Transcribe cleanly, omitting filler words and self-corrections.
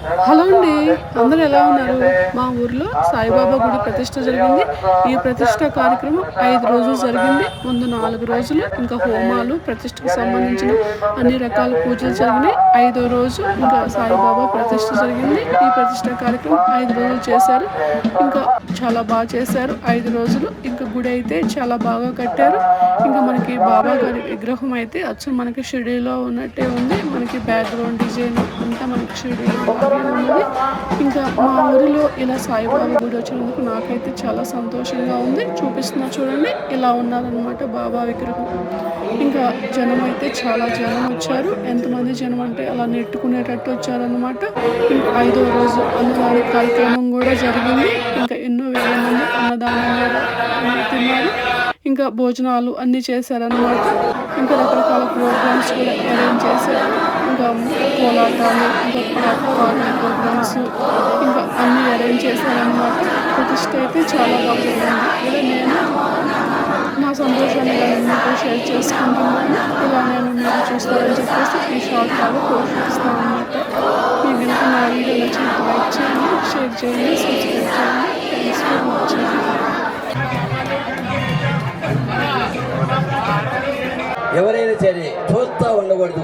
Hello అండి, అందరూ ఎలా ఉన్నారు? మా ఊర్లో సాయిబాబా గుడి ప్రతిష్ట జరిగింది. ఈ ప్రతిష్ట కార్యక్రమం 5 రోజులు జరిగింది. ముందు 4 రోజులు ఇంకా హోమాలు, ప్రతిష్టకు సంబంధించిన అన్ని రకాల పూజలు జరిగినాయి. 5వ రోజు ఇంకా సాయిబాబా ప్రతిష్ట జరిగింది. ఈ ప్రతిష్ట కార్యక్రమం 5 రోజులు చేశారు. ఇంకా చాలా బాగా చేశారు 5 రోజులు. ఇంకా గుడి అయితే చాలా బాగా కట్టారు. ఇంకా మనకి బాబా గారి విగ్రహం అయితే అచ్చం మనకి షిరిడీలో ఉన్నట్టే ఉంది. మనకి బ్యాక్గ్రౌండ్ డిజైన్ అంతా మనకి షిరిడీలో ఉన్నది. ఇంకా మా ఊరిలో ఇలా సాయిబాబా గుడి వచ్చినందుకు నాకైతే చాలా సంతోషంగా ఉంది. చూపిస్తున్నా చూడండి, ఇలా ఉన్నారనమాట బాబా విగ్రహం. ఇంకా జనం అయితే చాలా జనం వచ్చారు. ఎంతమంది జనం అంటే అలా నెట్టుకునేటట్టు వచ్చారనమాట. ఇంకా 5వ రోజు అన్నదాన కార్యక్రమం కూడా జరిగింది. ఇంకా ఎన్నో వేల మంది అన్నదానం కూడా తిన్నారు. ఇంకా భోజనాలు అన్నీ చేశారనమాట. ఇంకా రకరకాల ప్రోగ్రామ్స్ కూడా అరేంజ్ చేశారు. ఇంకా కోలాటాలు, ఇంకా ప్రోగ్రామ్స్, ఇంకా అన్నీ అరేంజ్ చేశారనమాట. ప్రతిష్ట అయితే చాలా బాగా జరిగింది. ఇలా నేను నా సంతోషాన్ని ఇలా మీతో షేర్ చేసుకుంటున్నాను. ఇలా నేను మీరు చూస్తారని చెప్పేసి ఈ షార్ట్ లాగా పోషిస్తాను అనమాట. మీకు కనుక నా వీడియో నచ్చినట్టు లైక్ చేయండి, షేర్ చేయండి, సబ్స్క్రైబ్ చేయండి. Thanks for watching. ఎవరైనా సరే చూస్తూ ఉండకూడదు.